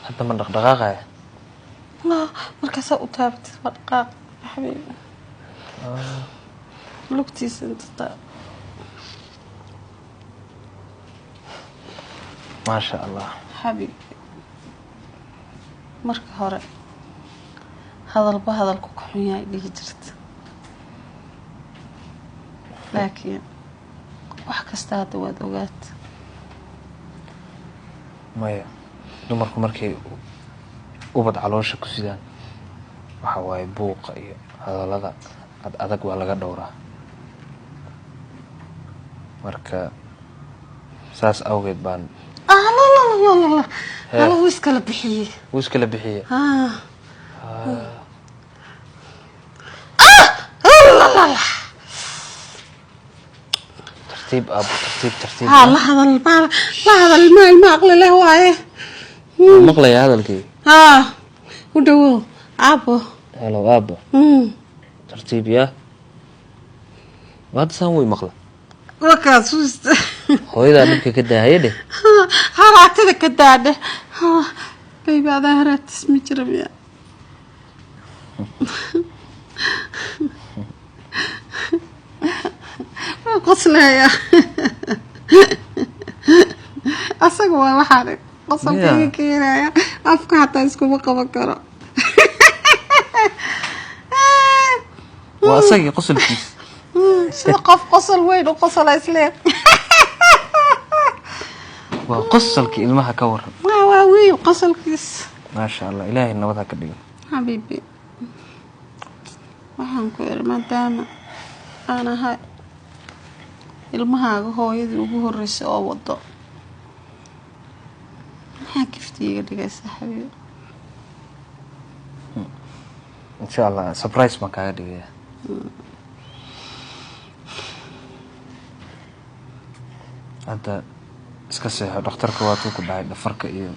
حتى من دقدقاقة لا مركز أتابت دقاق يا حبيبي لوكتيس انت ما شاء الله حبيبي مركز هوري هذا الكوكحية اللي جرت لكن وحكست هذا وادوغات مايا dumarku markay ubad caloosha ku sidaan waxa way buuqa iyo hadalada adag waa laga dhowraa marka saas awgeed baan لا ويسكلا بحيه لا ترتيب ترتيب هذا المال ما أقل له وايه مقلي هذا الكي ودو أبو هلا أبو ترتيب يا ما تسوي مقلة وكاسوست هو إذا نبكي كده هيدي هرعتذا كده بيبي هذا هرعت اسمي جربيا قصلها يا أسقوا وحالك قصل كينا يا أفكار حتى يسكوا بقى وأسقي قصل كيس سقف قصل وين وقصل إسلام وقصل كي إلمها كور واوي وقصل كيس ما شاء الله إلهي النبضها كبير حبيبي waxaan ku yiri maadaama aan ahay ilmahaaga hooyadii ugu horeysay oo wado maxaa kiftiga dhigaysaa xabiib insha Allah surprise ma kaaga dhigaya hadda iska seexo dhakhtarka waa ku dhacay dhafarka iyo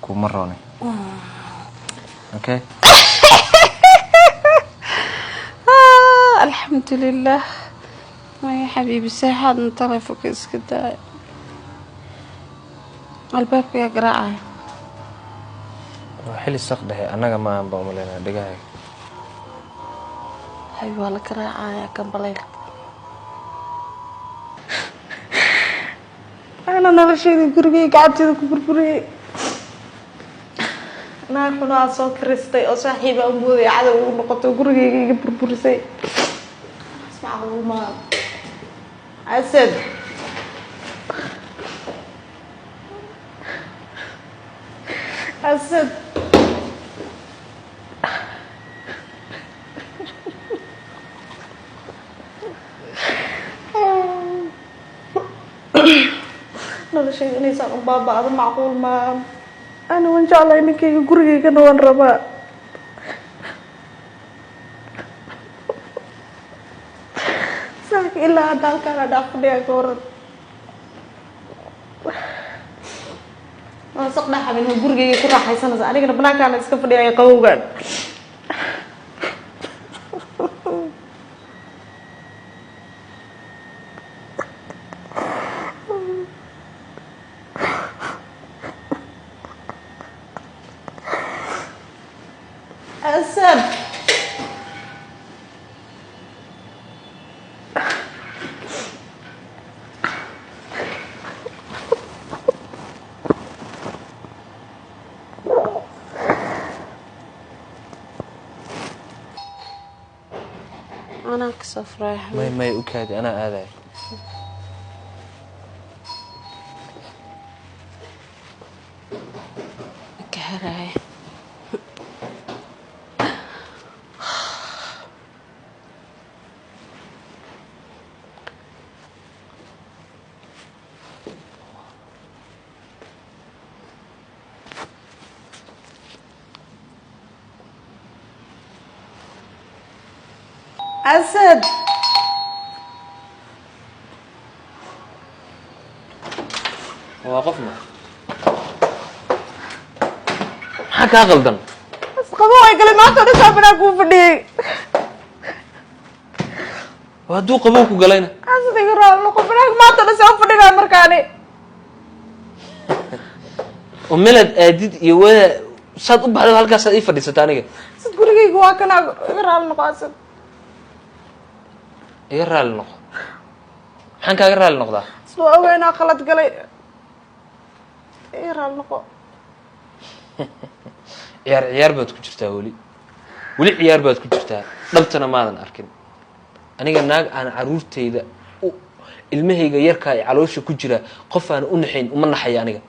ku maroonay okay الحمد لله ما يا حبيبي ساحات من طرفك اسكت الباب يا قراعه حلي السقده انا ما بعملنا دغاي هاي ولا قراعه يا كمبليق انا نرشيد غرغي قعدتي كبربري انا خنا سو كريستي او صاحبه امبودي عدو نقطه غرغي بربرسي اسمعوا ما أسد هذا شيء إنسان بابا هذا معقول ما أنا وإن شاء الله إنك يقولي كنا ونربا ساك إلا هذا كان ada dia korot masuk dah habis gurigi ku raaxaysan aniga banaanka iska fadhiya qawgan أسد أنا كسف رايح ما يؤكد أنا آذي كهراي أسد وقفنا حكا غلطن بس قبوي كلمات أنا سافر أكون فدي وهدو قبوك وقالينا أسد يقرأ لكم فدي ما أنا سافر فدي مركاني وملد أديد يوا صاد أب هذا هالك صاد يفرد ستانية سد gurigayga waa kana raal noqoasad يقرأ النقطة حنك يقرأ النقطة soo ogeynaa qalad galay raal noqo عيار باد كجرتها ولي عيار باد كجرتها ضبطنا ماذا أركن أنا قلنا أنا عرورتي إذا المهيجة يركع علوش كجرة قف أنا أنحين ومن حيا أنا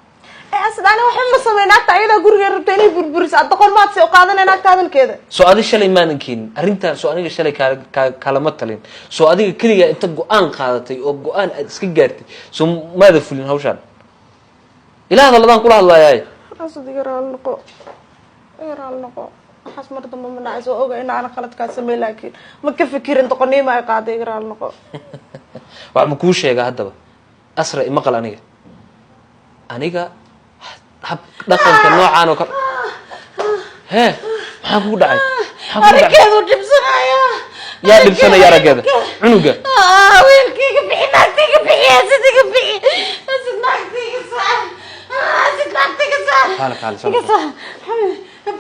أصل أنا وحنا سميناك تعيدا قرية رتيني بربرس أتقول ما تسوق هذا أنا كذا كذا سؤال الشلي ما نكين أرنتا سؤال الشلي كلامات تلين سؤال كلية أنت جوان قادتي أو جوان سكجرتي ماذا فلين هوشان إلى هذا الله كل الله ياي أصل يقرأ النقو حس مرة ما من عايز أوجا إن أنا خلت كاسمي لكن ما كيف فكر أنت قني ما يقعد يقرأ النقو وعم كوش يا هذا أسرع مقال أنيجا حب دخل كنوع عنه ها حبوا داعي ركض ودبسنا يا دبسنا يا رجال عنقة ويلكي كبحي ناكتي كبحي أسد كبحي أسد ناكتي كسر أسد ناكتي كسر كالك كسر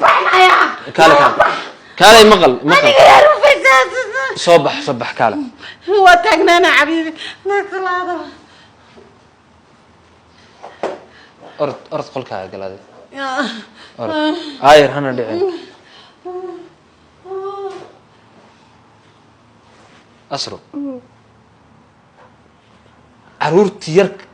بحنا يا كالك مقل صبح كالك هو تجننا حبيبي ناكل هذا أرد قلك هاي قلادي أرد عاير هنا دعي أسرو عرورتي يرك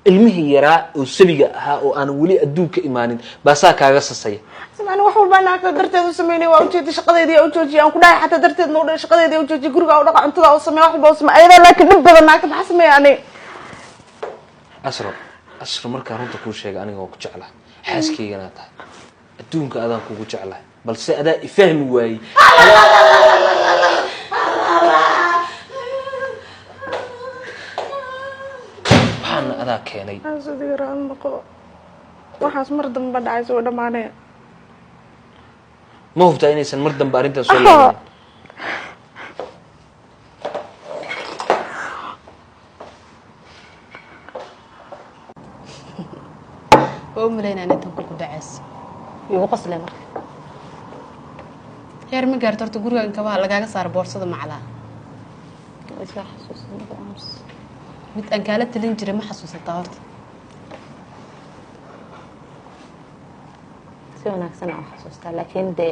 المهي يراء والسبيقة ها وأنا ولي أدوك إيمانين باساك أغسى السيء سمعني وحول بأنا أكثر درتي وسميني وأوجيتي شقدي دي أوجوجي أو كلها حتى درتي نور شقدي دي أوجوجي قرقة أو رقع أنتظر وسمي وحول بوسمي أيضا لكن نبدأ معك بحسمي يعني أسرو مركا رونتا كل شيء أنا وكو جعله حاسكي أنا تاع أدونك أذان كو جعله بل سأدا يفهم واي waxaan adaa keenay asadiiraan noqo waxaas mar dambe dhacayso oo dhamaanay ma hubtaa inaysan mar dambe arrintaas soo laaban oo maleynaa inta ku dhacays igu qasleen heer ma gaarto horta guriga in kabaha lagaaga saar boorsada macalaa isa xasuusin mid aan kala talin jiray ma xasuusataa horta si wanaagsan aan xasuustaa laakiin de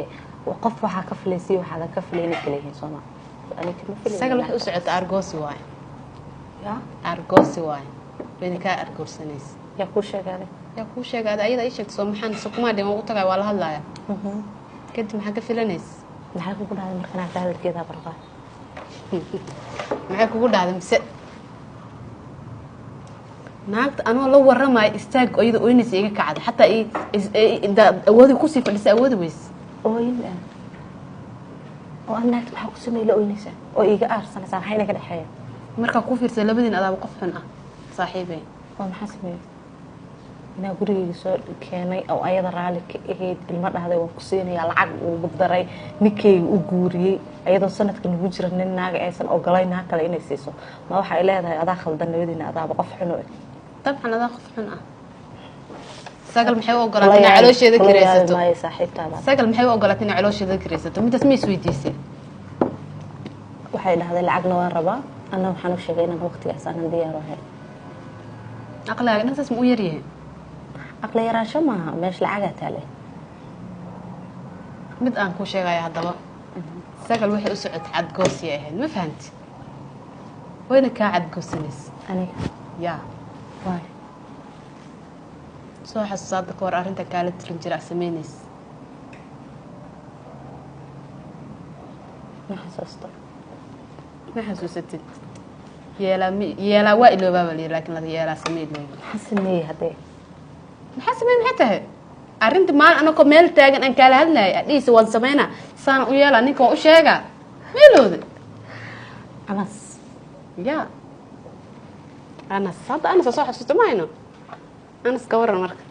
qof waxa ka filaysay waxa ka filayna kaleeyay Soomaa ani kama filayay sagal wax u socota argoosi waay ya argoosi waay been ka argoosanaysa yaa ku sheegay ayada ay sheegtay soo maxaan sukuma dhimo u tagay waa la hadlaaya kadib maxaa ka filanaysa maxay kugu dhacday markaan aad hadalkeeda barqaa maxay kugu dhacday mise naagta anoo la waramay istaag ayada oo inay iga kacday hatta ay awoodi ku sii fadhisay awoodi weys ooyna oo anaagta waxa ku sameeyay la ooynaysa oo iga aarsanaysa waxayna ka dhaxeeyo marka ku fiirsay labadin adaab qof xun ah saaxiibay oo maxaa sameeyay ina guriga soo keenay oo ayada raali ka ahayd ilma dhahday oo ku siinaya lacag uu daray ninkay u guuriyay ayadoo sanadkan ugu jira nin naaga aysan ogolayna kale inay siiso ma waxa ay leedahay adaa khaldan labadina adaab qof xun oo طبعا هذا خوف حنا ساقل محيو اوغلاتنا علوشيدا كريساتو ما صاحبتها ساقل محيو اوغلاتنا علوشيدا كريساتو ميد اسمي سويديسي waxay dhahday lacagna waan rabaa anna waxaan u sheegay inaan waqtigaas aan diyaar u ahay aqlaaga intaas ma u yaryahay aqla yaraansho maaha meesh lacaga taale mid aan ku sheegay hadaba saagal waxay u socotay cad goosi ahayd ma fahanti wayna ka cad goosanis aniga yaa waay soo xasuusada ka war arinta kala tirin jira sameeynaysa ما حسوستي يلا waa ilooba bal laakiin la yeela sameeyay xasamay hadee maxasamay maxay arinta maal anako meel taagan aan kala hadlay adhiis waan sameeyna saan u yeela ninka u sheega meelooda anas ya anas sada anas soo xasuusto maayno anas ka waran marka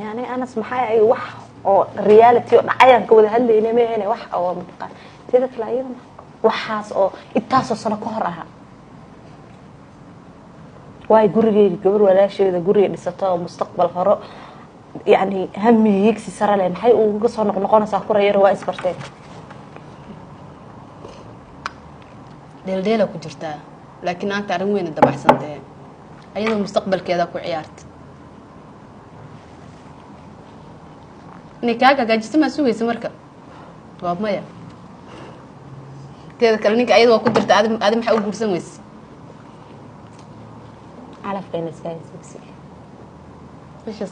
yani anas maxay ay wax oo reality oo dhacayaan ka wada hadlayna meeyna wax oo maqan tida kala iyada waxaas oo intaas sano ka hor aha way gurigeyga gabar walaasheeda guriga dhisato oo mustaqbal horo يعني همي يكسي سرى لين حي وقصة نقنقنا ساكورة يروى إسبرتين ديل ku jirtaa laakiin aanta arrin weyn dabaxsantay ayadoo mustaqbalkeeda ku ciyaarta nikaaga gaajisma sugaysa marka waa maya teeda kale ninka ayadoo ku dirta aad maxay u guursan weysa على فين سايس بسي إيش